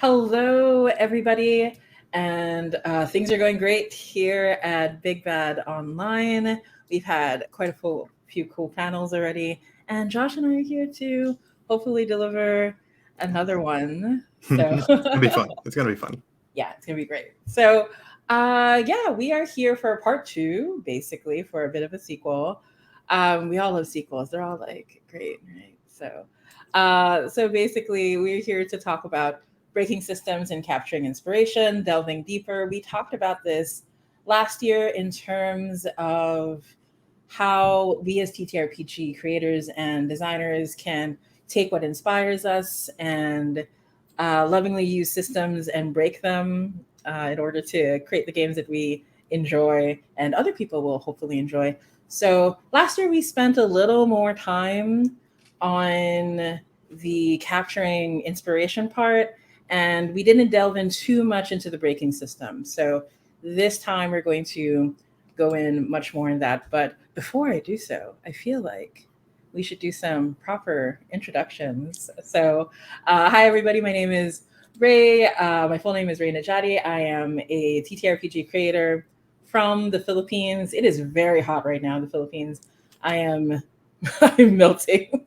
Hello, everybody, and things are going great here at Big Bad Online. We've had quite a few cool panels already, and Josh and I are here to hopefully deliver another one. So, It's gonna be fun. It's gonna be fun. yeah, it's gonna be great. So, yeah, we are here for part two, basically for a bit of a sequel. We all love sequels; they're all like great, right? So basically, we're here to talk about breaking systems and capturing inspiration, delving deeper. We talked about this last year in terms of how we as TTRPG creators and designers can take what inspires us and lovingly use systems and break them in order to create the games that we enjoy and other people will hopefully enjoy. So last year we spent a little more time on the capturing inspiration part, and we didn't delve in too much into the breaking system. So this time we're going to go in much more in that. But before I do so, I feel like we should do some proper introductions. So, hi everybody, my name is Ray. My full name is Ray Najati. I am a TTRPG creator from the Philippines. It is very hot right now in the Philippines. I am I'm melting,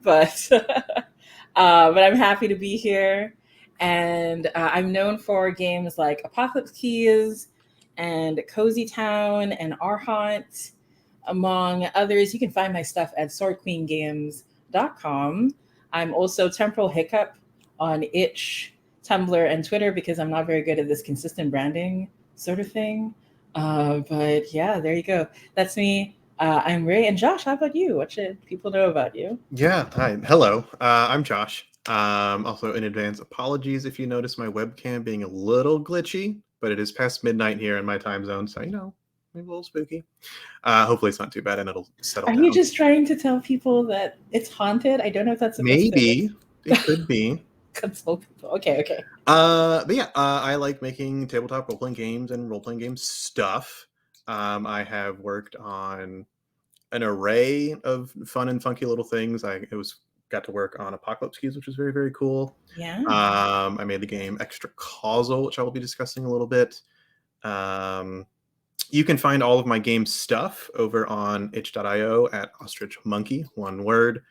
but but I'm happy to be here. And I'm known for games like Apocalypse Keys and Cozy Town and Arhant, among others. You can find my stuff at swordqueengames.com. I'm also Temporal Hiccup on Itch, Tumblr, and Twitter because I'm not very good at this consistent branding sort of thing. But yeah, there you go. That's me. I'm Ray. And Josh, how about you? What should people know about you? Yeah. Hi. Hello. I'm Josh. Also, in advance, apologies if you notice my webcam being a little glitchy, but it is past midnight here in my time zone, so maybe a little spooky. Hopefully, it's not too bad and it'll settle Are you down. just trying to tell people that it's haunted? I don't know if that's supposed to Maybe it could be. console people. Okay, okay. But yeah, I like making tabletop role playing games and role playing game stuff. I have worked on an array of fun and funky little things. Got to work on Apocalypse Keys, which was very, very cool. Yeah. I made the game Extra Causal, which I will be discussing a little bit. Um, you can find all of my game stuff over on itch.io at Ostrich Monkey, one word.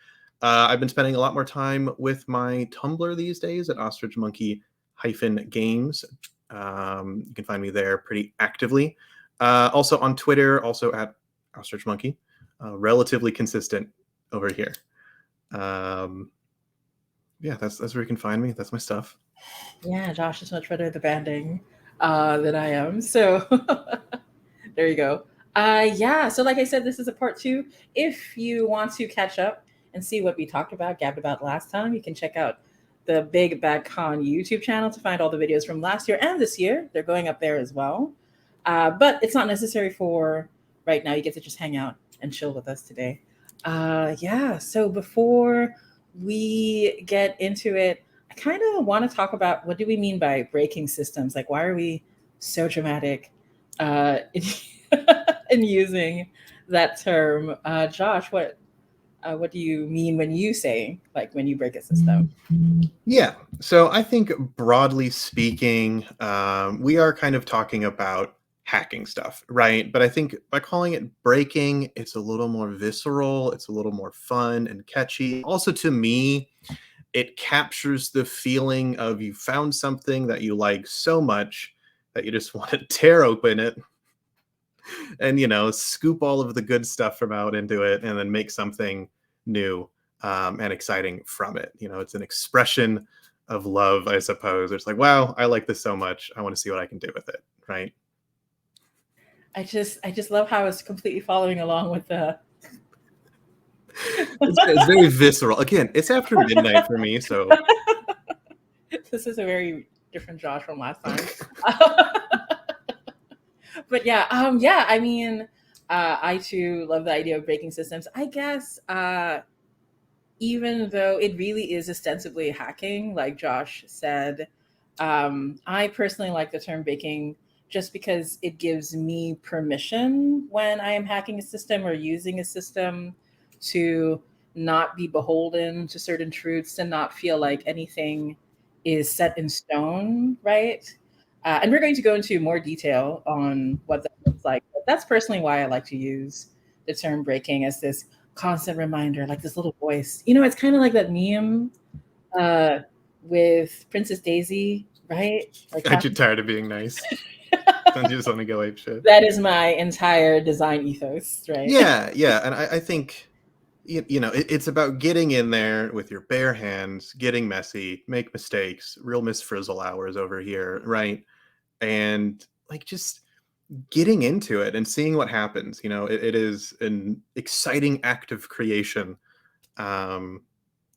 I've been spending a lot more time with my Tumblr these days at Ostrich Monkey -games. You can find me there pretty actively. Also on Twitter, also at Ostrich Monkey. Relatively consistent over here. Yeah, that's where you can find me. That's my stuff. Yeah, Josh is much better at the banding than I am. So there you go. Yeah, so like I said, this is a part two. If you want to catch up and see what we talked about, gabbed about last time, you can check out the Big Bad Con YouTube channel to find all the videos from last year and this year. They're going up there as well. But it's not necessary for right now. You get to just hang out and chill with us today. Yeah, so before we get into it, I kind of want to talk about what do we mean by breaking systems? Like, why are we so dramatic in, in using that term? Josh, what do you mean when you say like when you break a system? Yeah. So I think broadly speaking, we are kind of talking about hacking stuff, right? But I think by calling it breaking, it's a little more visceral, it's a little more fun and catchy. Also, to me, it captures the feeling of you found something that you like so much that you just want to tear open it and scoop all of the good stuff from out into it and then make something new and exciting from it. It's an expression of love, I suppose. It's like, wow, I like this so much, I want to see what I can do with it, right? I just love how it's completely following along with the It's very visceral. Again, it's after midnight for me, so this is a very different Josh from last time. But yeah, I mean, I too love the idea of breaking systems. I guess even though it really is ostensibly hacking, like Josh said, I personally like the term baking just because it gives me permission when I am hacking a system or using a system to not be beholden to certain truths and not feel like anything is set in stone, right? And we're going to go into more detail on what that looks like. But that's personally why I like to use the term breaking as this constant reminder, like this little voice. It's kind of like that meme uh, with Princess Daisy, right? Like Aren't you tired of being nice? Don't you just want to go ape shit? that is my entire design ethos, right? Yeah, yeah, and I think it's about getting in there with your bare hands, getting messy, make mistakes, real Miss Frizzle hours over here, right? And like just getting into it and seeing what happens. It is an exciting act of creation. Um,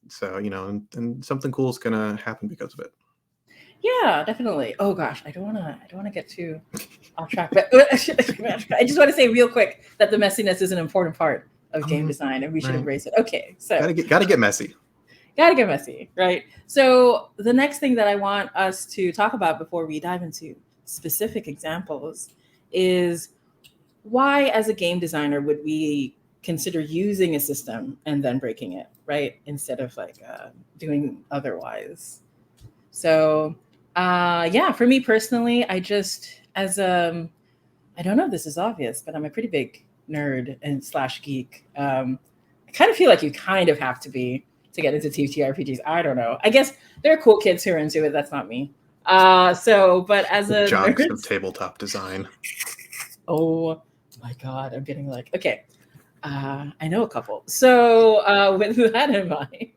so and something cool is gonna happen because of it. Yeah, definitely. Oh gosh, I don't want to get too off track, but I just want to say real quick that the messiness is an important part of game design, and we should Right. embrace it. Okay, so Gotta get messy. gotta get messy, right? So the next thing that I want us to talk about before we dive into specific examples is why, as a game designer, would we consider using a system and then breaking it, right? Instead of like doing otherwise. So, yeah, for me personally, I just, I don't know if this is obvious, but I'm a pretty big nerd and slash geek. I kind of feel like you kind of have to be to get into TTRPGs. I don't know. I guess there are cool kids who are into it. That's not me. But as The a jocks nerd, of tabletop design. oh my God, I'm getting like, okay, I know a couple. So, with that in mind,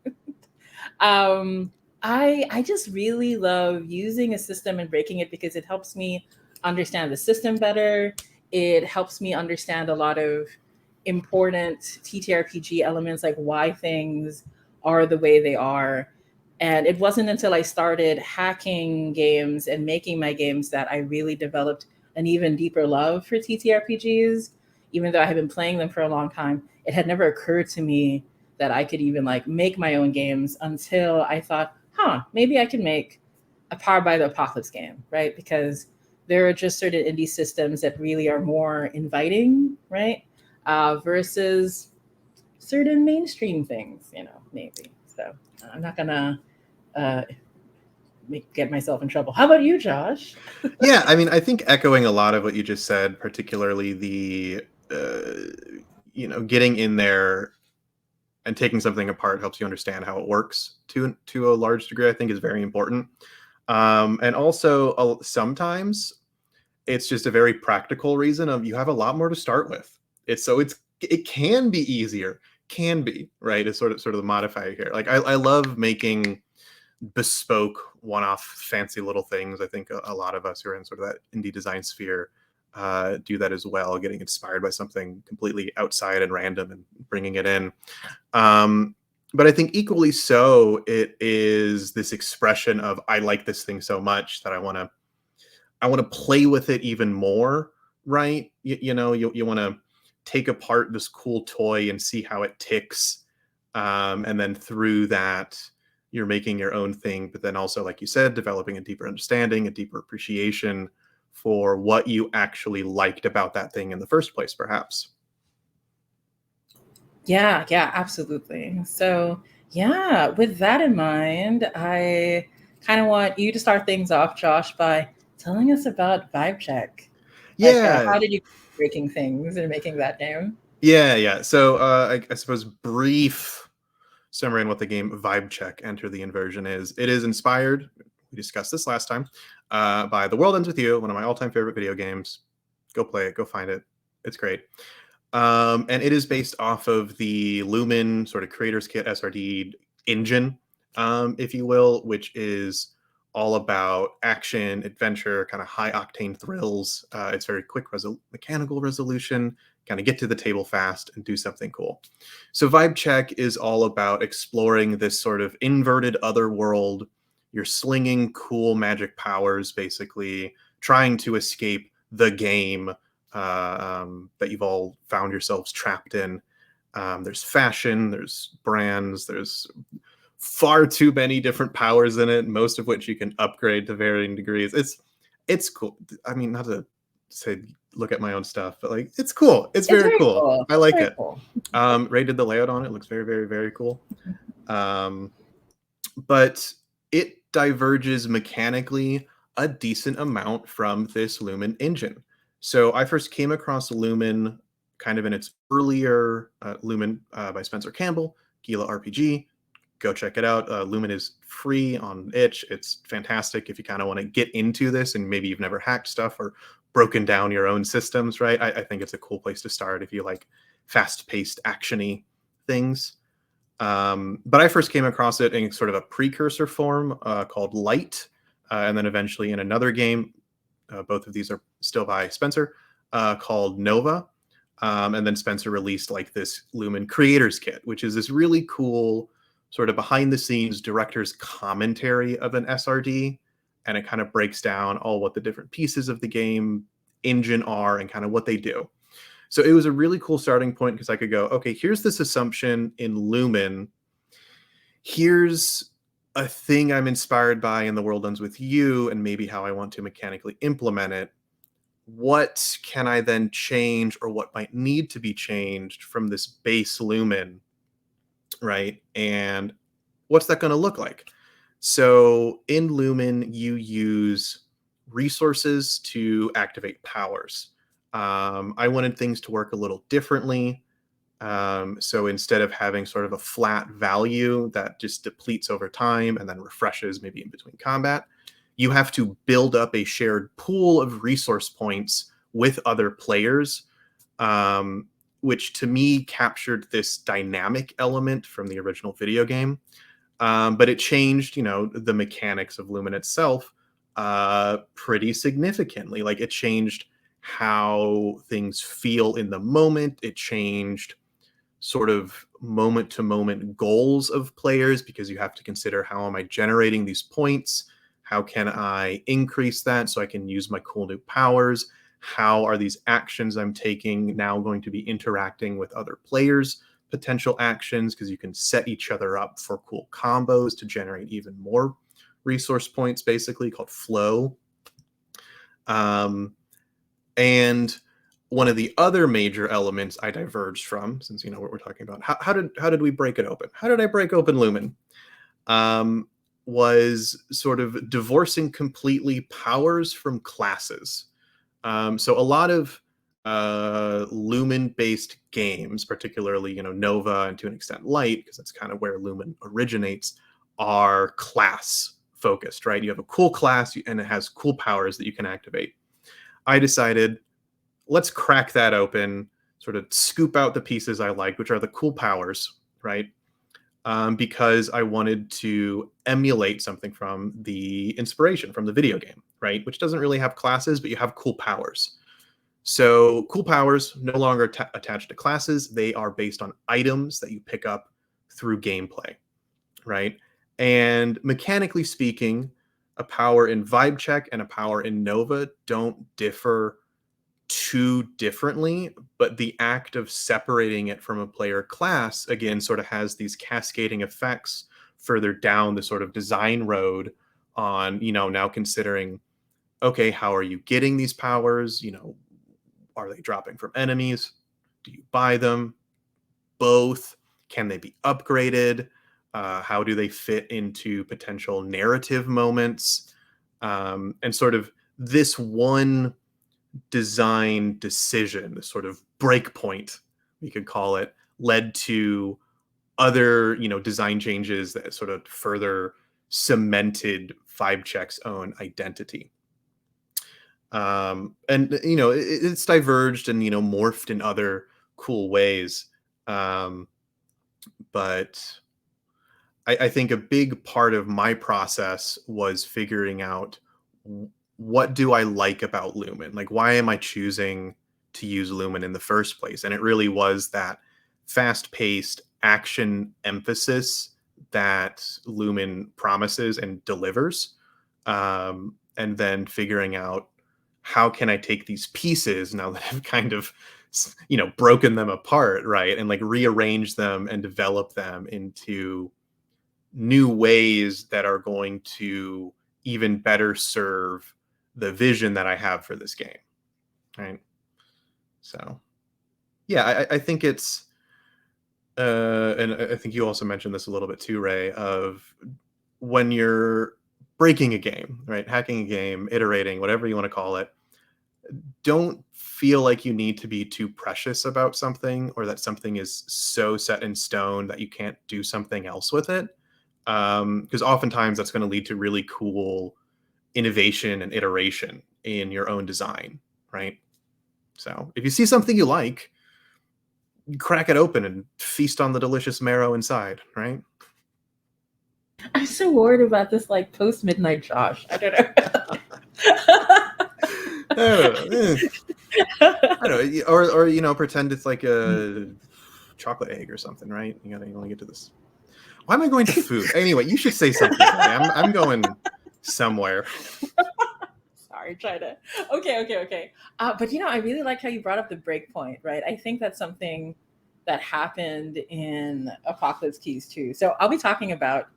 um, I just really love using a system and breaking it because it helps me understand the system better. It helps me understand a lot of important TTRPG elements, like why things are the way they are. And it wasn't until I started hacking games and making my games that I really developed an even deeper love for TTRPGs. Even though I had been playing them for a long time, it had never occurred to me that I could even like make my own games until I thought, maybe I can make a Powered by the Apocalypse game, right? Because there are just certain indie systems that really are more inviting, right? Versus certain mainstream things, maybe. So I'm not gonna uh, get myself in trouble. How about you, Josh? Yeah, I mean, I think echoing a lot of what you just said, particularly the getting in there and taking something apart helps you understand how it works to a large degree. I think is very important. And also, sometimes it's just a very practical reason of you have a lot more to start with. It can be easier, can be right. Is sort of the modifier here. Like I love making bespoke one-off fancy little things. I think a lot of us who are in sort of that indie design sphere do that as well, getting inspired by something completely outside and random and bringing it in. But I think equally so, it is this expression of I like this thing so much that I want to play with it even more, right? You want to take apart this cool toy and see how it ticks, and then through that you're making your own thing. But then also, like you said, developing a deeper understanding, a deeper appreciation for what you actually liked about that thing in the first place, perhaps. Yeah, yeah, absolutely. So, yeah, with that in mind, I kind of want you to start things off, Josh, by telling us about Vibe Check. Like, Yeah, how did you breaking things and making that name? yeah. So I suppose brief summary on what the game Vibe Check Enter the Inversion is. It is inspired, we discussed this last time, by The World Ends With You, one of my all-time favorite video games. Go play it, go find it. It's great. And it is based off of the Lumen sort of Creators Kit SRD engine, if you will, which is all about action, adventure, kind of high octane thrills. It's very quick mechanical resolution, kind of get to the table fast and do something cool. So Vibe Check is all about exploring this sort of inverted other world. You're slinging cool magic powers, basically trying to escape the game that you've all found yourselves trapped in. There's fashion, there's brands, there's far too many different powers in it, most of which you can upgrade to varying degrees. It's cool. I mean, not to say look at my own stuff, but like it's cool. It's It's very very cool. cool. I It's like very it. cool. Ray did the layout on it. It looks very, very, very cool. Um, but it diverges mechanically a decent amount from this Lumen engine. So I first came across Lumen kind of in its earlier Lumen by Spencer Campbell, Gila RPG. Go check it out. Lumen is free on itch. It's fantastic if you kind of want to get into this and maybe you've never hacked stuff or broken down your own systems, right? I think it's a cool place to start if you like fast-paced actiony things. But I first came across it in sort of a precursor form called Light, and then eventually in another game. Both of these are still by Spencer, called Nova. And then Spencer released like this Lumen Creators Kit, which is this really cool sort of behind the scenes director's commentary of an SRD. And it kind of breaks down all what the different pieces of the game engine are and kind of what they do. So it was a really cool starting point because I could go, okay, here's this assumption in Lumen. Here's a thing I'm inspired by in The World Ends With You and maybe how I want to mechanically implement it. What can I then change or what might need to be changed from this base Lumen, right? And what's that going to look like? So in Lumen, you use resources to activate powers. I wanted things to work a little differently. So instead of having sort of a flat value that just depletes over time and then refreshes maybe in between combat, you have to build up a shared pool of resource points with other players, which to me captured this dynamic element from the original video game. But it changed, the mechanics of Lumen itself pretty significantly. Like it changed how things feel in the moment. It changed sort of moment to moment goals of players because you have to consider how am I generating these points? How can I increase that so I can use my cool new powers? How are these actions I'm taking now going to be interacting with other players' potential actions? Because you can set each other up for cool combos to generate even more resource points, basically called flow. And one of the other major elements I diverged from, since you know what we're talking about, how did we break it open? How did I break open Lumen? Was sort of divorcing completely powers from classes. So a lot of Lumen-based games, particularly Nova and to an extent Light, because that's kind of where Lumen originates, are class focused, right? You have a cool class and it has cool powers that you can activate. I decided, let's crack that open, sort of scoop out the pieces I like, which are the cool powers, right? Because I wanted to emulate something from the inspiration from the video game, right? Which doesn't really have classes, but you have cool powers. So cool powers no longer attached to classes. They are based on items that you pick up through gameplay, right? And mechanically speaking, a power in Vibe Check and a power in Nova don't differ too differently, but the act of separating it from a player class again sort of has these cascading effects further down the sort of design road on now considering, okay, how are you getting these powers? Are they dropping from enemies? Do you buy them? Both? Can they be upgraded? How do they fit into potential narrative moments? And sort of this one design decision, this sort of breakpoint, we could call it, led to other, design changes that sort of further cemented Vibe Check's own identity. And it's diverged and morphed in other cool ways. But I think a big part of my process was figuring out what do I like about Lumen? Like, why am I choosing to use Lumen in the first place? And it really was that fast paced action emphasis that Lumen promises and delivers. And then figuring out how can I take these pieces now that I've kind of broken them apart, right? And like rearrange them and develop them into new ways that are going to even better serve the vision that I have for this game, right? So, yeah, I think it's, and I think you also mentioned this a little bit too, Ray, of when you're breaking a game, right? Hacking a game, iterating, whatever you want to call it. Don't feel like you need to be too precious about something, or that something is so set in stone that you can't do something else with it. Because oftentimes that's going to lead to really cool innovation and iteration in your own design, right? So if you see something you like, crack it open and feast on the delicious marrow inside, right? I'm so worried about this like post midnight Josh. I don't I don't know. I don't know. Or pretend it's like a chocolate egg or something, right? You want to get to this. Why am I going to food? Anyway, you should say something. I'm going somewhere. Sorry, try to. Okay. But I really like how you brought up the breakpoint, right? I think that's something that happened in Apocalypse Keys too. So I'll be talking about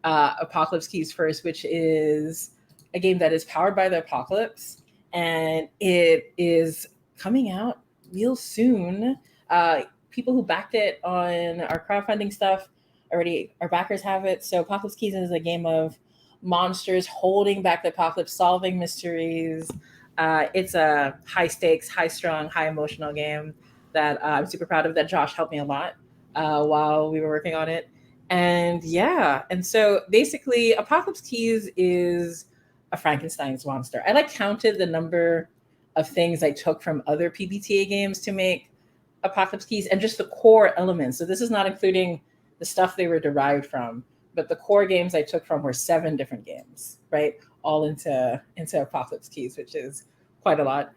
Apocalypse Keys first, which is a game that is powered by the apocalypse, and it is coming out real soon. People who backed it on our crowdfunding stuff already, our backers have it. So Apocalypse Keys is a game of monsters holding back the apocalypse, solving mysteries. It's a high stakes, high strung, high emotional game that I'm super proud of. That Josh helped me a lot while we were working on it. And yeah, and so basically, Apocalypse Keys is a Frankenstein's monster. I like counted the number of things I took from other PBTA games to make Apocalypse Keys, and just the core elements. So this is not including the stuff they were derived from, but the core games I took from were 7 different games, right? All into Apocalypse Keys, which is quite a lot.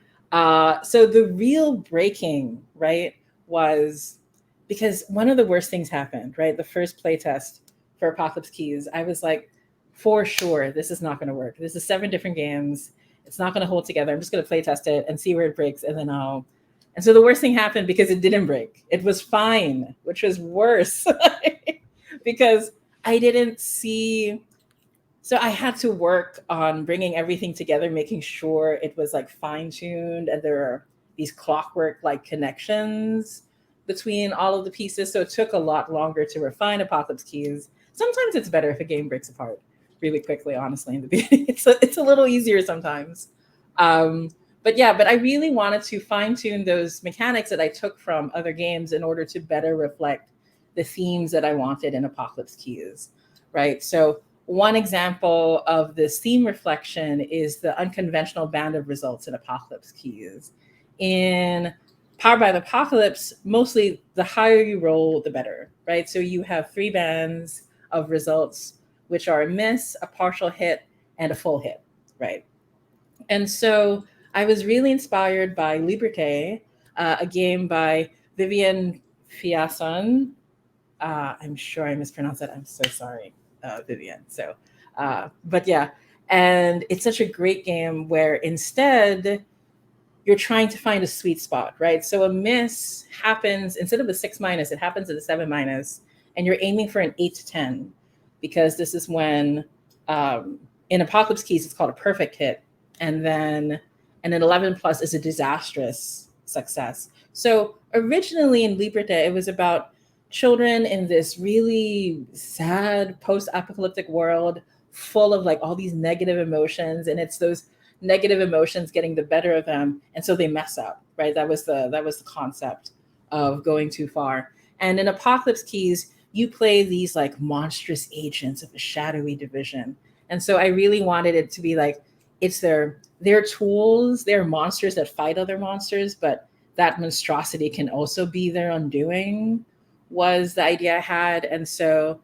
So the real breaking, right, was because one of the worst things happened, right? The first playtest for Apocalypse Keys, I was like, for sure, this is not going to work. This is 7 different games. It's not going to hold together. I'm just going to playtest it and see where it breaks, and then I'll. And so the worst thing happened because it didn't break. It was fine, which was worse because I didn't see. So I had to work on bringing everything together, making sure it was like fine tuned, and there are these clockwork like connections between all of the pieces. So it took a lot longer to refine Apocalypse Keys. Sometimes it's better if a game breaks apart really quickly. Honestly, in the beginning, it's a little easier sometimes. Um, but I really wanted to fine tune those mechanics that I took from other games in order to better reflect the themes that I wanted in Apocalypse Keys, right? So one example of this theme reflection is the unconventional band of results in Apocalypse Keys. In Powered by the Apocalypse, mostly the higher you roll, the better, right? So you have 3 bands of results, which are a miss, a partial hit, and a full hit, right? And so I was really inspired by Liberté, a game by Vivian Fiasson. I'm sure I mispronounced that. I'm so sorry, Vivian. So, but yeah, and it's such a great game where instead you're trying to find a sweet spot, right? So a miss happens instead of a 6 minus, it happens at a 7 minus, and you're aiming for an 8 to 10 because this is when in Apocalypse Keys it's called a perfect hit, and then an 11 plus is a disastrous success. So originally in Liberté, it was about children in this really sad post-apocalyptic world full of like all these negative emotions, and it's those negative emotions getting the better of them, and so they mess up, right? That was the concept of going too far. And in Apocalypse Keys you play these like monstrous agents of a shadowy division, and so I really wanted it to be like it's their tools, they're monsters that fight other monsters, but that monstrosity can also be their undoing, was the idea I had. And so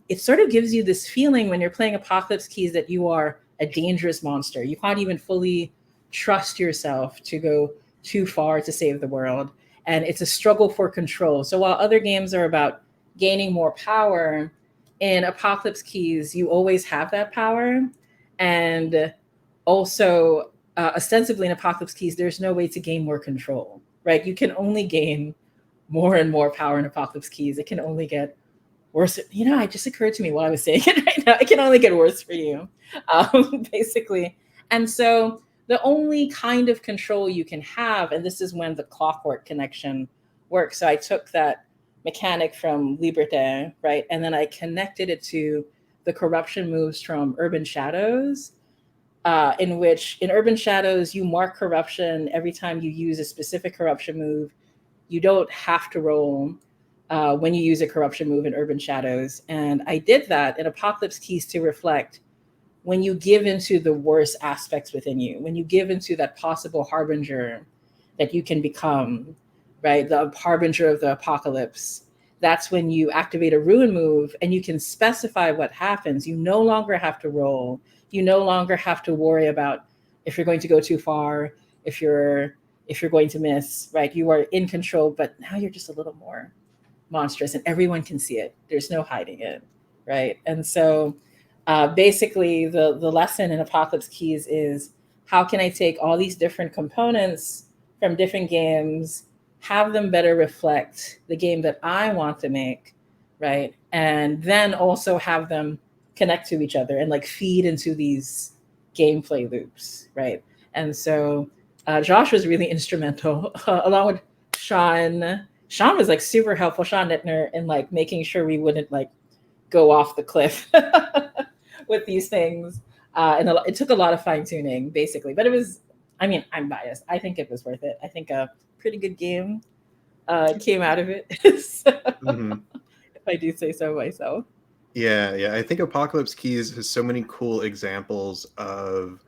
it sort of gives you this feeling when you're playing Apocalypse Keys that you are a dangerous monster. You can't even fully trust yourself to go too far to save the world. And it's a struggle for control. So while other games are about gaining more power, in Apocalypse Keys, you always have that power. And also, ostensibly in Apocalypse Keys, there's no way to gain more control, right? You can only gain more and more power in Apocalypse Keys. It can only get worse. It just occurred to me while I was saying it right now. It can only get worse for you, basically. And so the only kind of control you can have, and this is when the clockwork connection works. So I took that mechanic from Liberté, right, and then I connected it to the corruption moves from Urban Shadows, in which in Urban Shadows you mark corruption every time you use a specific corruption move. You don't have to roll when you use a corruption move in Urban Shadows. And I did that in Apocalypse Keys to reflect when you give into the worst aspects within you, when you give into that possible harbinger that you can become, right? The harbinger of the apocalypse. That's when you activate a ruin move and you can specify what happens. You no longer have to roll. You no longer have to worry about if you're going to go too far, if you're going to miss, right? You are in control, but now you're just a little more monstrous and everyone can see it. There's no hiding it, right? And so basically the lesson in Apocalypse Keys is how can I take all these different components from different games, have them better reflect the game that I want to make, right? And then also have them connect to each other and like feed into these gameplay loops, right? And so Josh was really instrumental, along with Sean. Sean was like super helpful, Sean Nittner, in like making sure we wouldn't like go off the cliff with these things. It took a lot of fine tuning, basically. But it was, I mean, I'm biased. I think it was worth it. I think a pretty good game came out of it. So, Mhm. if I do say so myself. Yeah, yeah. I think Apocalypse Keys has so many cool examples of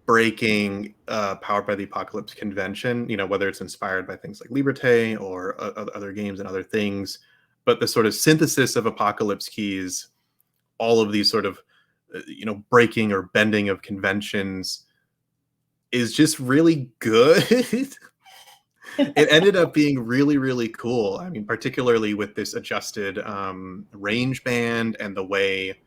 breaking Powered by the Apocalypse convention, whether it's inspired by things like Liberté or other games and other things. But the sort of synthesis of Apocalypse Keys, all of these sort of, breaking or bending of conventions is just really good. It ended up being really, really cool. I mean, particularly with this adjusted range band and the way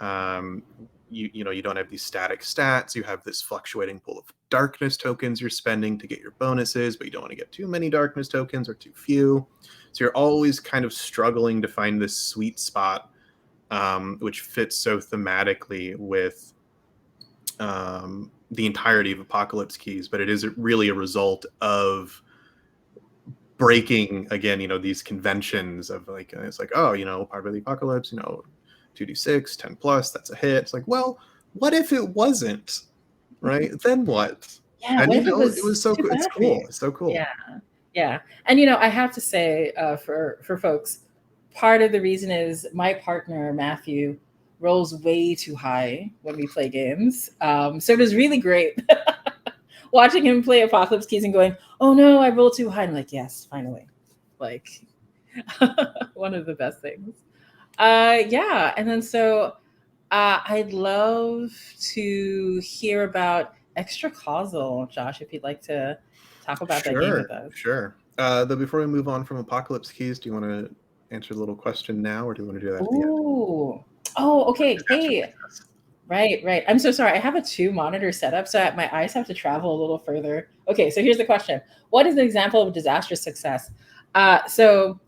um, you don't have these static stats. You have this fluctuating pool of darkness tokens you're spending to get your bonuses, but you don't want to get too many darkness tokens or too few. So you're always kind of struggling to find this sweet spot, which fits so thematically with the entirety of Apocalypse Keys. But it is really a result of breaking again, these conventions of like it's like, oh, part of the apocalypse, 2d6 10 plus, that's a hit. It's like, well, what if it wasn't, right? Then what? Yeah, And what if it it was was so too cool. It's bad for you? cool. It's so cool. Yeah, yeah. And I have to say, for folks, part of the reason is my partner Matthew rolls way too high when we play games. So it was really great watching him play Apocalypse Keys and going, "Oh no, I rolled too high." I'm like, "Yes, finally!" Like one of the best things. Yeah, and then so I'd love to hear about Extra Causal, Josh, if you'd like to talk about that game with Sure, us. sure. Though before we move on from Apocalypse Keys, do you want to answer the little question now, or do you want to do that at the end? Ooh. Oh, okay. Disaster Hey, success. right, right. I'm so sorry. I have a two monitor setup, so my eyes have to travel a little further. Okay, so here's the question. What is an example of disastrous success? So,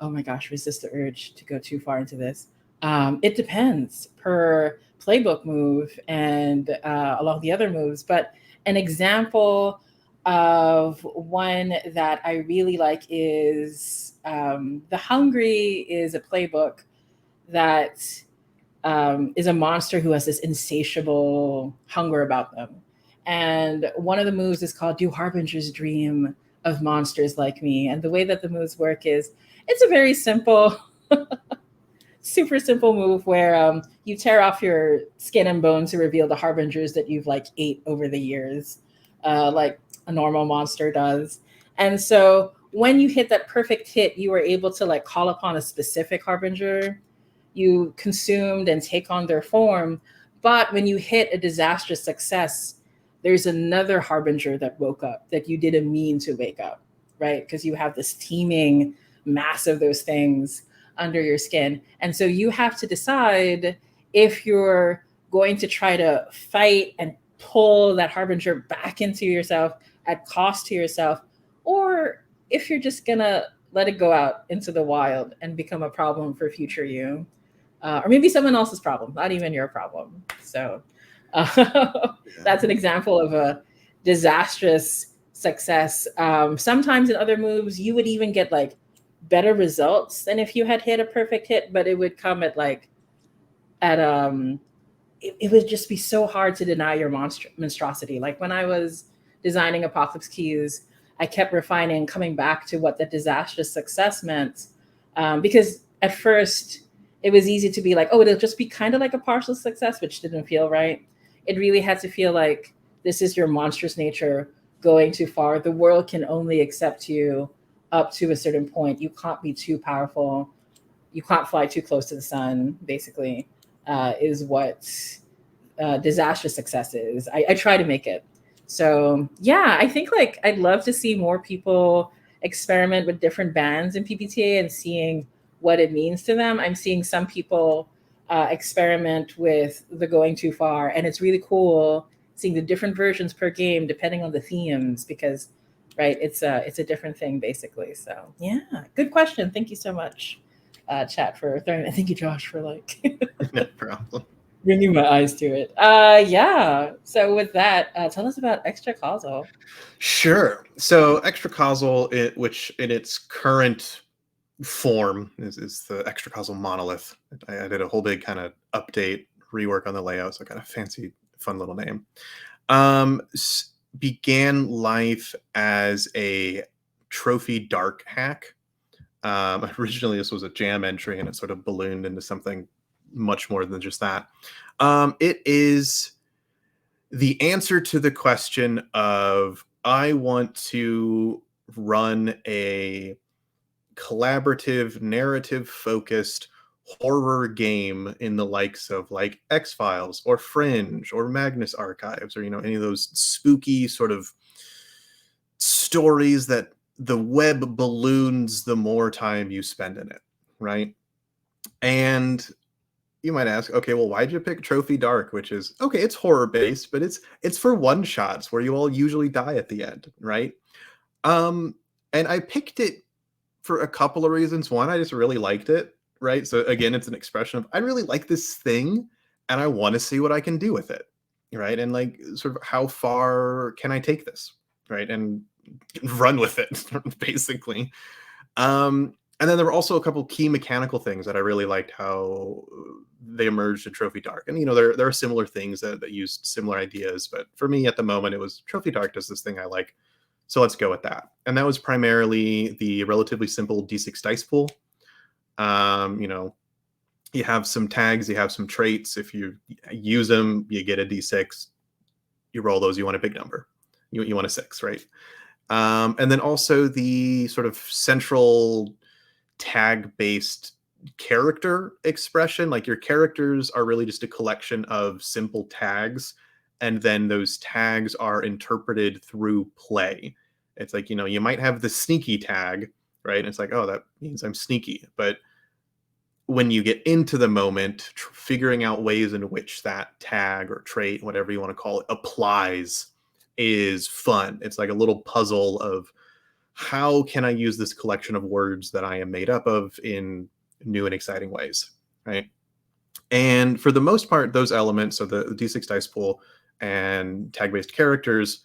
oh my gosh, resist the urge to go too far into this. It depends per playbook move and along the other moves, but an example of one that I really like is The Hungry is a playbook that is a monster who has this insatiable hunger about them. And one of the moves is called Do Harbingers Dream of Monsters Like Me? And the way that the moves work is it's a very simple, super simple move where you tear off your skin and bones to reveal the harbingers that you've like ate over the years, like a normal monster does. And so when you hit that perfect hit, you were able to like call upon a specific harbinger you consumed and take on their form. But when you hit a disastrous success, there's another harbinger that woke up that you didn't mean to wake up, right? Because you have this teeming mass of those things under your skin. And so you have to decide if you're going to try to fight and pull that harbinger back into yourself at cost to yourself, or if you're just gonna let it go out into the wild and become a problem for future you, or maybe someone else's problem, not even your problem. So that's an Yeah. example of a disastrous success. Sometimes in other moves, you would even get like better results than if you had hit a perfect hit, but it would come at like at it would just be so hard to deny your monstrosity. Like when I was designing Apocalypse Keys, I kept refining, coming back to what the disastrous success meant, because at first it was easy to be like, oh, it'll just be kind of like a partial success, which didn't feel right. It really had to feel like this is your monstrous nature going too far. The world can only accept you up to a certain point. You can't be too powerful. You can't fly too close to the sun. Basically, is what disastrous success is. I try to make it. So yeah, I think like I'd love to see more people experiment with different bands in PPTA and seeing what it means to them. I'm seeing some people experiment with the going too far, and it's really cool seeing the different versions per game depending on the themes because right it's a different thing basically. So yeah, good question. Thank you so much, chat, for throwing. Thank you, Josh, for like No problem. bringing my eyes to it. Yeah. So with that, tell us about extra causal. Sure. So extracausal, which in its current form is the extracausal monolith. I did a whole big kind of update, rework on the layout, so kind of fancy, fun little name. Um, Began life as a trophy dark hack. Originally, this was a jam entry, and it sort of ballooned into something much more than just that. It is the answer to the question of I want to run a collaborative, narrative focused horror game in the likes of like X Files or Fringe or Magnus Archives or, any of those spooky sort of stories that the web balloons the more time you spend in it, right? And you might ask, okay, well, why'd you pick Trophy Dark, which is okay, it's horror based, but it's for one shots where you all usually die at the end, right? Um, and I picked it for a couple of reasons. One, I just really liked it, right? So again, it's an expression of I really like this thing and I want to see what I can do with it, right? And like sort of how far can I take this, right? And run with it, basically. And then there were also a couple key mechanical things that I really liked how they emerged in Trophy Dark. And there are similar things that used similar ideas, but for me at the moment it was Trophy Dark does this thing I like. So let's go with that. And that was primarily the relatively simple D6 dice pool. Um, you know, you have some tags, you have some traits. If you use them, you get a D6. You roll those, you want a big number. You want a 6, right? And then also the sort of central tag based character expression. Like your characters are really just a collection of simple tags. And then those tags are interpreted through play. It's like, you might have the sneaky tag, right? And it's like, oh, that means I'm sneaky. But when you get into the moment, figuring out ways in which that tag or trait, whatever you want to call it, applies is fun. It's like a little puzzle of how can I use this collection of words that I am made up of in new and exciting ways, right? And for the most part, those elements, so the D6 dice pool and tag-based characters,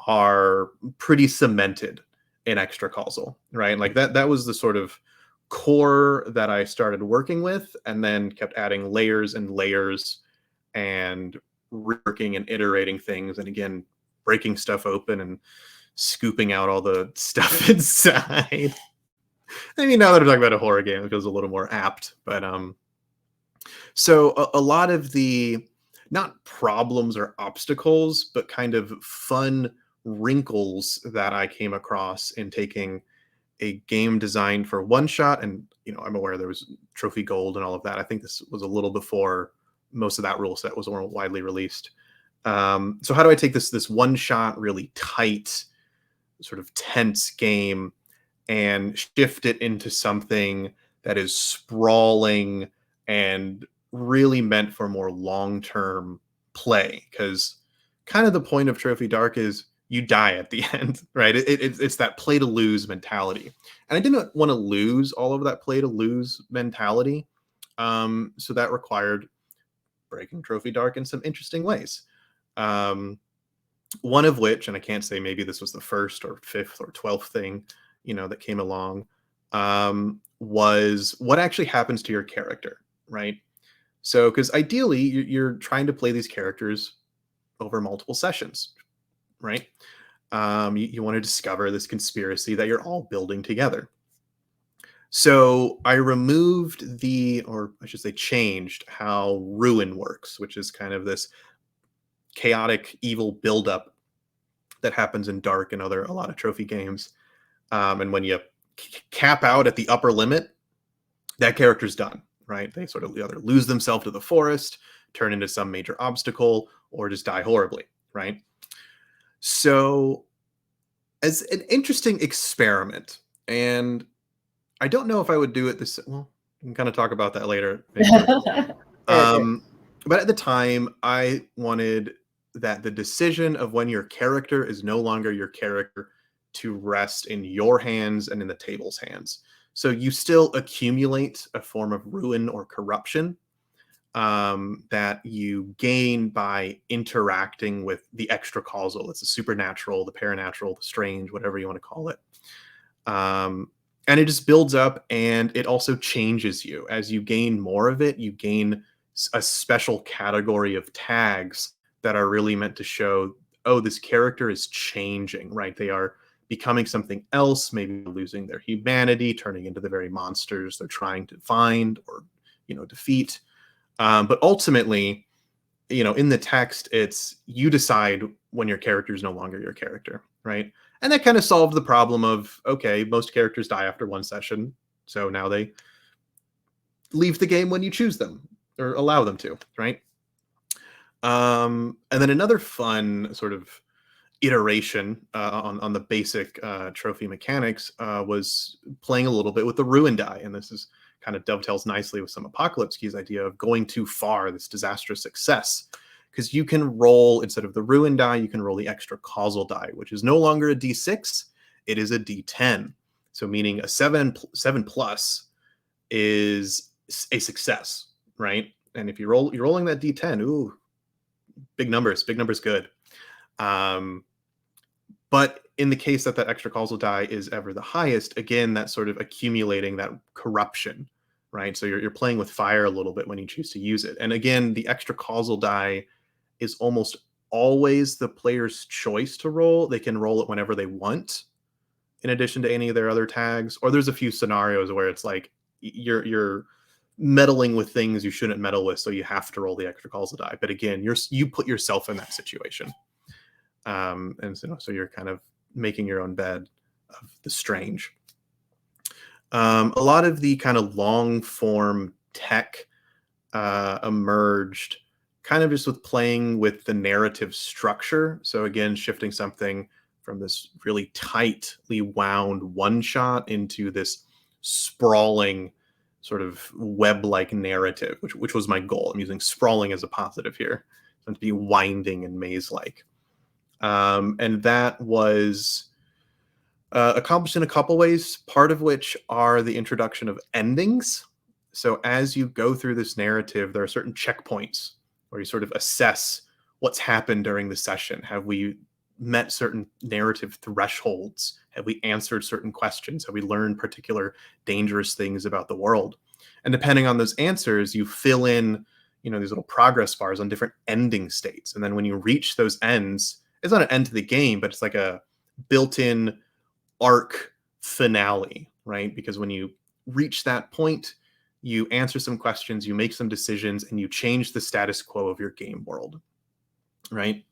are pretty cemented in extra causal, right? Like that was the sort of core that I started working with and then kept adding layers and layers and reworking and iterating things and again breaking stuff open and scooping out all the stuff inside. I mean, now that I'm talking about a horror game, it feels a little more apt. But so a lot of the not problems or obstacles, but kind of fun wrinkles that I came across in taking a game designed for one shot, and I'm aware there was Trophy Gold and all of that. I think this was a little before most of that rule set was more widely released. So how do I take this one shot, really tight, sort of tense game and shift it into something that is sprawling and really meant for more long-term play? Because kind of the point of Trophy Dark is you die at the end, right? It's that play to lose mentality. And I didn't want to lose all of that play to lose mentality. So that required breaking Trophy Dark in some interesting ways. Um, One of which, and I can't say maybe this was the first or fifth or 12th thing, that came along, was what actually happens to your character, right? So, because ideally you're trying to play these characters over multiple sessions, right? You want to discover this conspiracy that you're all building together. So I removed or I should say, changed how ruin works, which is kind of this chaotic evil buildup that happens in Dark and a lot of trophy games. And when you cap out at the upper limit, that character's done, right? They sort of either lose themselves to the forest, turn into some major obstacle, or just die horribly, right? So, as an interesting experiment, and I don't know if I would do it this. Well, we can kind of talk about that later, maybe. Good, good. But at the time, I wanted that the decision of when your character is no longer your character to rest in your hands and in the table's hands. So you still accumulate a form of ruin or corruption that you gain by interacting with the extra causal. It's the supernatural, the paranatural, the strange, whatever you want to call it. Um, and it just builds up, and it also changes you. As you gain more of it, you gain a special category of tags that are really meant to show, oh, this character is changing, right? They are becoming something else, maybe losing their humanity, turning into the very monsters they're trying to find or, defeat. But ultimately, in the text, it's you decide when your character is no longer your character, right? And that kind of solved the problem of, okay, most characters die after one session, so now they leave the game when you choose them or allow them to, right? And then another fun sort of iteration on the basic trophy mechanics was playing a little bit with the ruin die, and this is kind of dovetails nicely with some Apocalypse Keys idea of going too far, this disastrous success, because you can roll, instead of the ruin die, you can roll the extra causal die, which is no longer a d6, it is a d10. So meaning a 7 plus is a success, right? And if you're rolling that d10, ooh, big numbers good. But in the case that extra causal die is ever the highest, again, that's sort of accumulating that corruption, right? So you're playing with fire a little bit when you choose to use it. And again, the extra causal die is almost always the player's choice to roll. They can roll it whenever they want, in addition to any of their other tags. Or there's a few scenarios where it's like you're meddling with things you shouldn't meddle with, so you have to roll the extra causal die. But again, you put yourself in that situation. And so you're kind of making your own bed of the strange. A lot of the kind of long form tech emerged kind of just with playing with the narrative structure. So again, shifting something from this really tightly wound one shot into this sprawling sort of web-like narrative, which was my goal. I'm using sprawling as a positive here, to be winding and maze-like. And that was accomplished in a couple ways, part of which are the introduction of endings. So as you go through this narrative, there are certain checkpoints where you sort of assess what's happened during the session. Have we met certain narrative thresholds? Have we answered certain questions? Have we learned particular dangerous things about the world? And depending on those answers, you fill in, these little progress bars on different ending states. And then when you reach those ends, it's not an end to the game, but it's like a built-in arc finale, right? Because when you reach that point, you answer some questions, you make some decisions, and you change the status quo of your game world, right?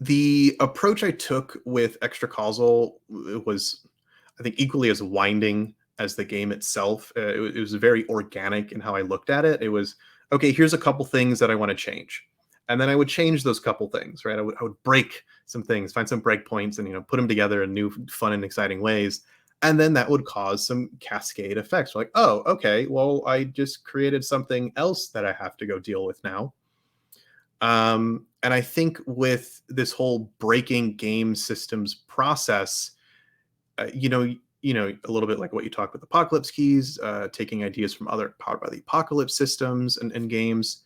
The approach I took with extra causal was, I think, equally as winding as the game itself. It was very organic in how I looked at it. It was, okay, here's a couple things that I want to change. And then I would change those couple things, right? I would break some things, find some breakpoints, and put them together in new, fun, and exciting ways. And then that would cause some cascade effects. Like, oh, okay, well, I just created something else that I have to go deal with now. And I think with this whole breaking game systems process, a little bit like what you talked with Apocalypse Keys, taking ideas from other Powered by the Apocalypse systems and games.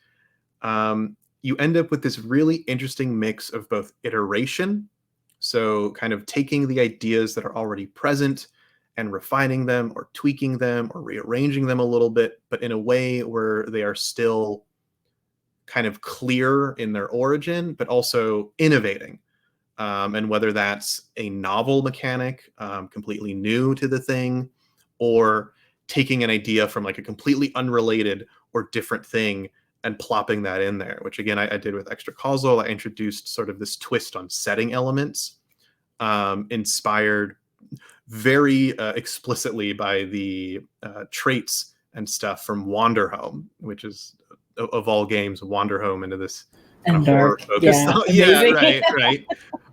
You end up with this really interesting mix of both iteration, so kind of taking the ideas that are already present and refining them or tweaking them or rearranging them a little bit, but in a way where they are still kind of clear in their origin, but also innovating. And whether that's a novel mechanic, completely new to the thing, or taking an idea from like a completely unrelated or different thing and plopping that in there, which again I did with extra causal. I introduced sort of this twist on setting elements, inspired very explicitly by the traits and stuff from Wanderhome, which is of all games, Wanderhome into this kind of And horror dark. focus. Yeah. Yeah, Amazing. right, right.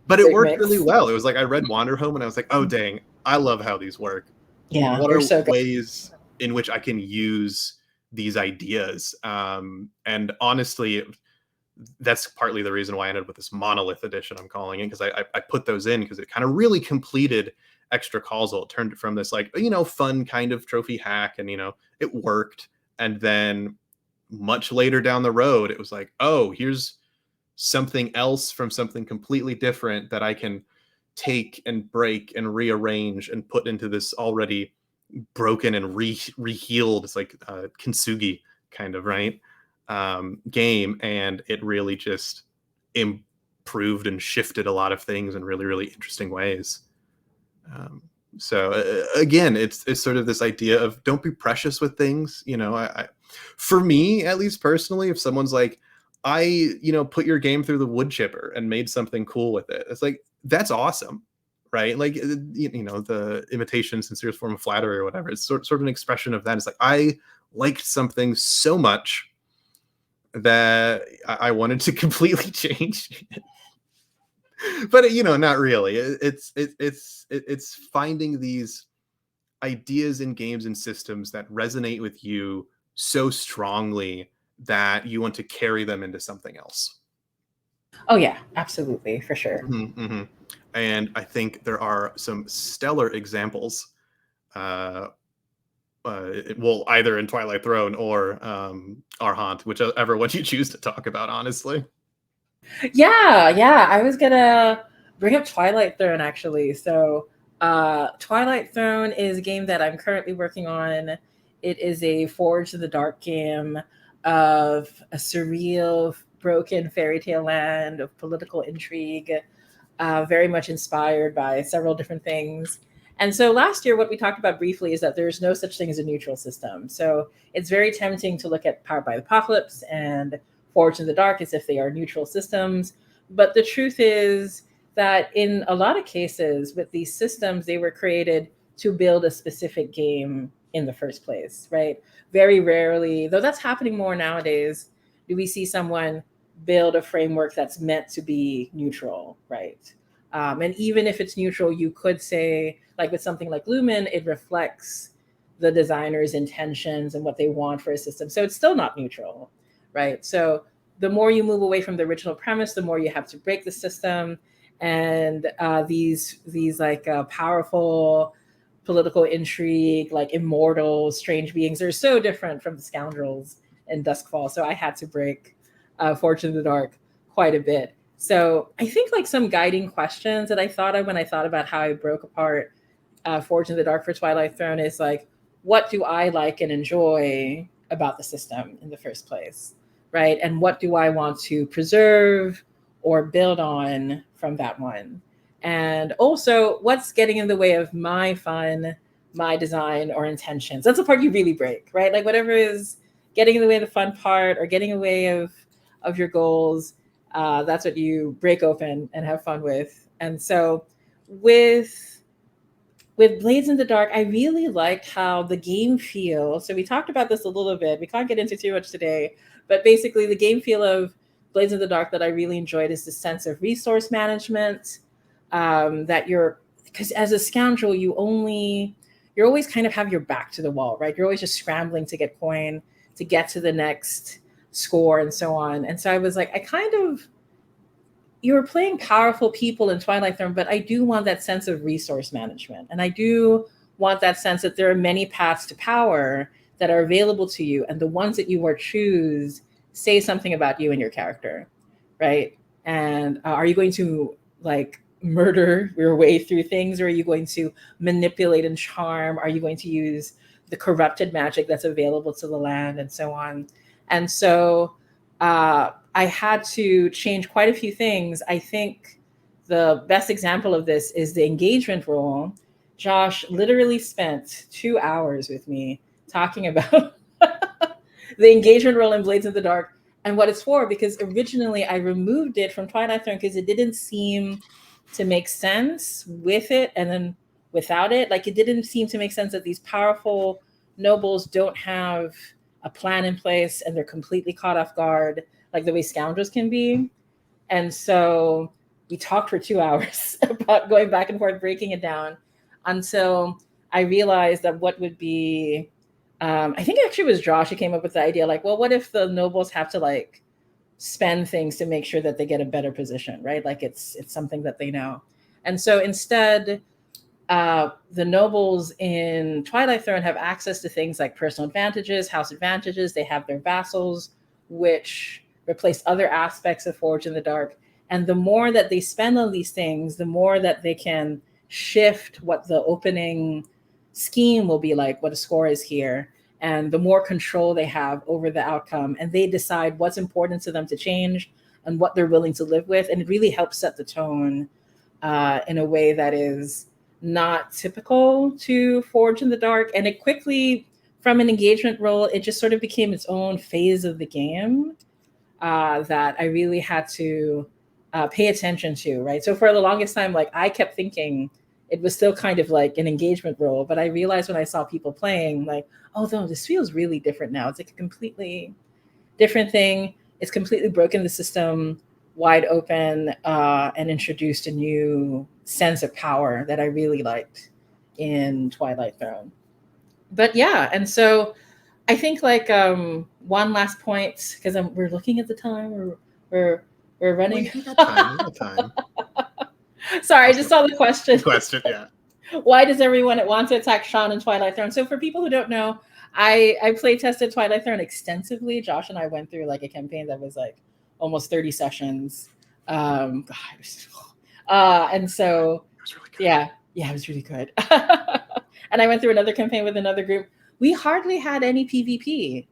But it Great worked really mix. well. It was like I read Wanderhome and I was like, oh dang, I love how these work. Yeah, What they're are so good. ways in which I can use these ideas? And honestly, that's partly the reason why I ended up with this monolith edition I'm calling it, because I put those in because it kind of really completed extra causal. It turned it from this like, fun kind of trophy hack, and it worked. And then much later down the road, it was like, oh, here's something else from something completely different that I can take and break and rearrange and put into this already broken and rehealed. It's like kintsugi kind of, right, game, and it really just improved and shifted a lot of things in really really interesting ways. um, so again, it's sort of this idea of don't be precious with things. For me, at least personally, if someone's like, I put your game through the wood chipper and made something cool with it, it's like, that's awesome, right? Like, the imitation sincerest form of flattery or whatever, it's sort of an expression of that. It's like, I liked something so much that I wanted to completely change it. But not really. It's finding these ideas in games and systems that resonate with you so strongly that you want to carry them into something else. Oh yeah, absolutely, for sure. Hmm. And I think there are some stellar examples. Uh, well, either in Twilight Throne or Arhant, whichever one you choose to talk about, honestly. Yeah, yeah. I was gonna bring up Twilight Throne actually. So, Twilight Throne is a game that I'm currently working on. It is a Forged in the Dark game of a surreal, broken fairy tale land of political intrigue, very much inspired by several different things. And so last year, what we talked about briefly is that there's no such thing as a neutral system. So it's very tempting to look at Powered by the Apocalypse and Forged in the Dark as if they are neutral systems. But the truth is that in a lot of cases with these systems, they were created to build a specific game in the first place, right? Very rarely, though that's happening more nowadays, do we see someone build a framework that's meant to be neutral, right? And even if it's neutral, you could say, like with something like Lumen, it reflects the designer's intentions and what they want for a system. So it's still not neutral, right? So the more you move away from the original premise, the more you have to break the system. And these like powerful political intrigue, like immortal strange beings, are so different from the scoundrels in Duskfall. So I had to break Fortune in the Dark quite a bit. So I think like some guiding questions that I thought of when I thought about how I broke apart Fortune in the Dark for Twilight Throne is like, what do I like and enjoy about the system in the first place, right? And what do I want to preserve or build on from that one? And also, what's getting in the way of my fun, my design, or intentions? That's the part you really break, right? Like whatever is getting in the way of the fun part or getting in the way of your goals, that's what you break open and have fun with. And so, with Blades in the Dark, I really liked how the game feel. So we talked about this a little bit. We can't get into too much today, but basically the game feel of Blades in the Dark that I really enjoyed is the sense of resource management. That you're, because as a scoundrel, you're always kind of have your back to the wall, right? You're always just scrambling to get coin, to get to the next score, and so on. And so I was like, I kind of, you were playing powerful people in Twilight Zone, but I do want that sense of resource management. And I do want that sense that there are many paths to power that are available to you. And the ones that you are choose say something about you and your character, right? And are you going to like murder your way through things, or are you going to manipulate and charm? Are you going to use the corrupted magic that's available to the land, and so on? And so I had to change quite a few things. I think the best example of this is the engagement role. Josh literally spent 2 hours with me talking about the engagement role in Blades in the Dark and what it's for, because originally I removed it from Twilight Throne because it didn't seem to make sense with it, and then without it, like it didn't seem to make sense that these powerful nobles don't have a plan in place and they're completely caught off guard like the way scoundrels can be. And so we talked for 2 hours about going back and forth, breaking it down until I realized that what would be, I think actually it was Josh who came up with the idea like, well, what if the nobles have to like spend things to make sure that they get a better position, right? Like it's something that they know. And so instead, the nobles in Twilight Throne have access to things like personal advantages, house advantages. They have their vassals, which replace other aspects of Forge in the Dark. And the more that they spend on these things, the more that they can shift what the opening scheme will be like, what a score is here, and the more control they have over the outcome. And they decide what's important to them to change and what they're willing to live with. And it really helps set the tone in a way that is not typical to Forge in the Dark. And it quickly, from an engagement role, it just sort of became its own phase of the game that I really had to pay attention to, right? So for the longest time, like I kept thinking it was still kind of like an engagement role, but I realized when I saw people playing, like, oh no, this feels really different now. It's like a completely different thing. It's completely broken the system wide open and introduced a new sense of power that I really liked in Twilight Throne. But yeah, and so I think like one last point because we're looking at the time. We're we're running. We got time. We got time. Sorry, I just Also, saw the question. the question, yeah. Why does everyone want to attack Sean in Twilight Throne? So for people who don't know, I play tested Twilight Throne extensively. Josh and I went through like a campaign that was like almost 30 sessions. God, and so It was really good. yeah, it was really good. And I went through another campaign with another group. We hardly had any PvP,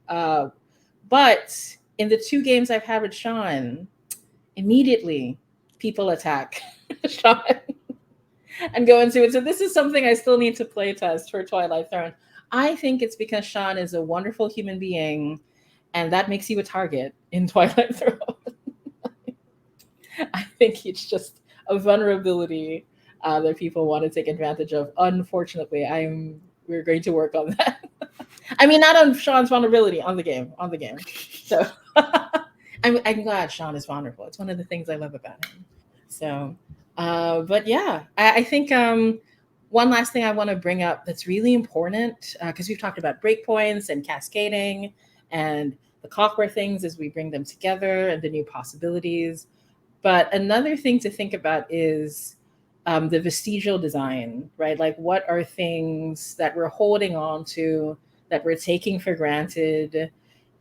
but in the two games I've had with Sean, immediately people attack Sean and go into it. So this is something I still need to play test for Twilight Throne. I think it's because Sean is a wonderful human being, and that makes you a target in Twilight Throne. I think it's just a vulnerability that people want to take advantage of. Unfortunately, we're going to work on that. I mean, not on Sean's vulnerability on the game, So I'm glad Sean is vulnerable. It's one of the things I love about him. So, but yeah, I think one last thing I want to bring up that's really important because we've talked about breakpoints and cascading and the clockwork things as we bring them together and the new possibilities. But another thing to think about is the vestigial design, right? Like, what are things that we're holding on to, that we're taking for granted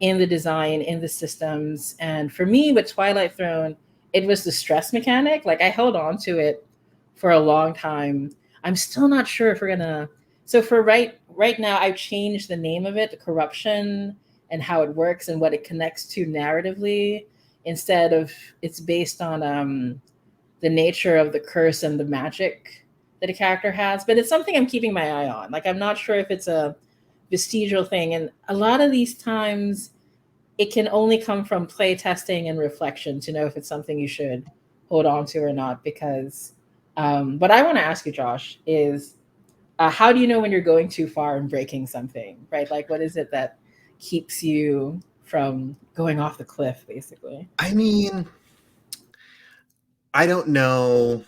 in the design, in the systems? And for me, with Twilight Throne, it was the stress mechanic. Like, I held on to it for a long time. I'm still not sure if we're gonna. So for right now, I've changed the name of it to corruption and how it works and what it connects to narratively instead of it's based on the nature of the curse and the magic that a character has. But it's something I'm keeping my eye on. Like I'm not sure if it's a vestigial thing, and a lot of these times it can only come from play testing and reflection to know if it's something you should hold on to or not. Because what I want to ask you, Josh, is how do you know when you're going too far and breaking something, right? Like what is it that keeps you from going off the cliff, basically? I mean, I don't know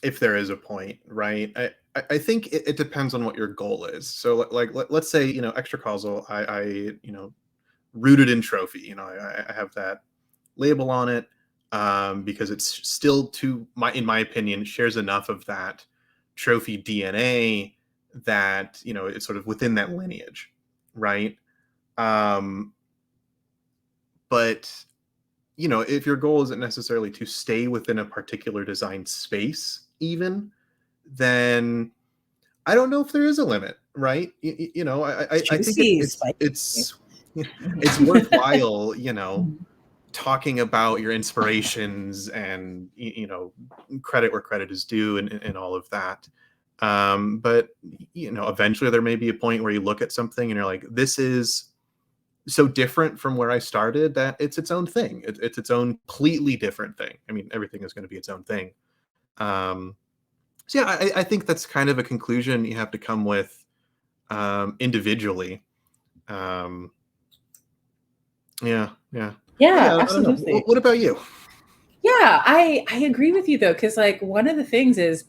if there is a point, right? I think it depends on what your goal is. So, like, let's say, extra causal, rooted in trophy. I have that label on it because it's still in my opinion, shares enough of that trophy DNA that it's sort of within that lineage, right? Um, but if your goal isn't necessarily to stay within a particular design space, even, then I don't know if there is a limit, right? I think Juicy, spicy. it's it's Mhm. worthwhile, talking about your inspirations and credit where credit is due and all of that. But eventually there may be a point where you look at something and you're like, this is so different from where I started that it's its own thing. It's its own completely different thing. I mean, everything is going to be its own thing. Um, so yeah, I think that's kind of a conclusion you have to come with individually. Um, yeah. But Yeah, yeah, I don't know. absolutely. What about you? Yeah, I agree with you though, because like one of the things is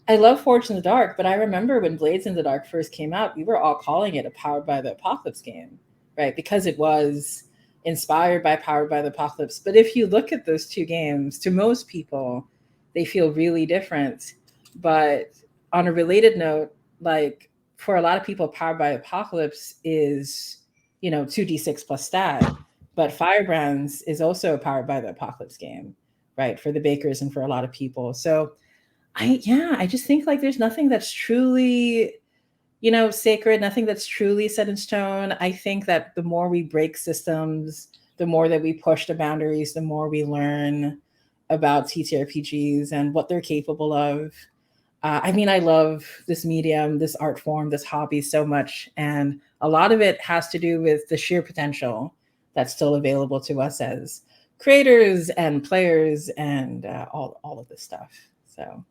I love Forged in the Dark, but I remember when Blades in the Dark first came out, we were all calling it a Powered by the Apocalypse game, right? Because it was inspired by Powered by the Apocalypse. But if you look at those two games, to most people, they feel really different. But on a related note, like for a lot of people, Powered by Apocalypse is, 2d6 plus stat. But Firebrands is also a Powered by the Apocalypse game, right? For the bakers and for a lot of people. So I just think like there's nothing that's truly, sacred, nothing that's truly set in stone. I think that the more we break systems, the more that we push the boundaries, the more we learn about TTRPGs and what they're capable of. I mean, I love this medium, this art form, this hobby so much. And a lot of it has to do with the sheer potential that's still available to us as creators and players and all of this stuff. So,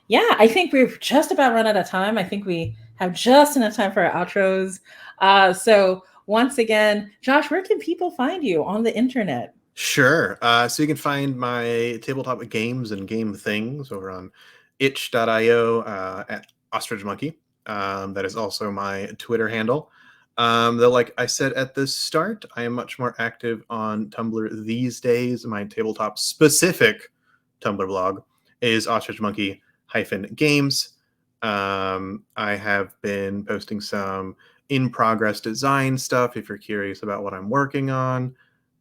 yeah, I think we've just about run out of time. I think we have just enough time for our outros. So, once again, Josh, where can people find you on the internet? Sure. So you can find my tabletop games and game things over on itch.io at Ostrich Monkey. That is also my Twitter handle. Though, like I said at the start, I am much more active on Tumblr these days. My tabletop specific Tumblr blog is Ostrich Monkey Games. I have been posting some in progress design stuff if you're curious about what I'm working on.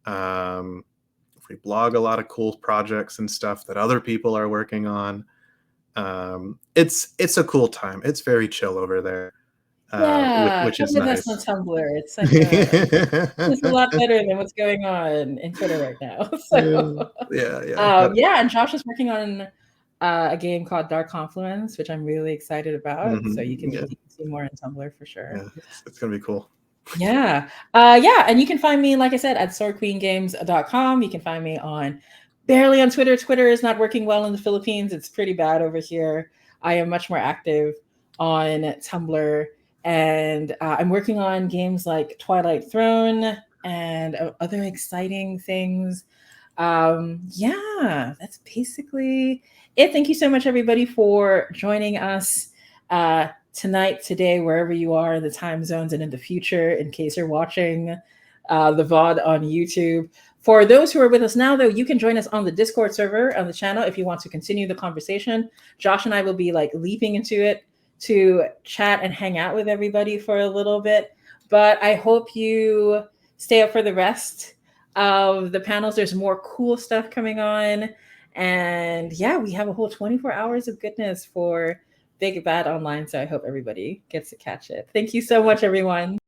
Um, we blog a lot of cool projects and stuff that other people are working on. It's a cool time. It's very chill over there, Yeah, which come is with us on nice. Tumblr. It's a lot better than what's going on in Twitter right now. So, Yeah. But yeah, and Josh is working on a game called Dark Confluence, which I'm really excited about. So yeah, you can see more on Tumblr for sure. it's gonna be cool. Yeah. Yeah. And you can find me, like I said, at swordqueengames.com. You can find me on barely on Twitter. Twitter is not working well in the Philippines. It's pretty bad over here. I am much more active on Tumblr. And I'm working on games like Twilight Throne and other exciting things. Yeah, that's basically it. Thank you so much, everybody, for joining us tonight, today, wherever you are in the time zones and in the future, in case you're watching the VOD on YouTube. For those who are with us now, though, you can join us on the Discord server on the channel if you want to continue the conversation. Josh and I will be like leaping into it to chat and hang out with everybody for a little bit. But I hope you stay up for the rest of the panels. There's more cool stuff coming on. And yeah, we have a whole 24 hours of goodness for Big Bad Online. So I hope everybody gets to catch it. Thank you so much, everyone.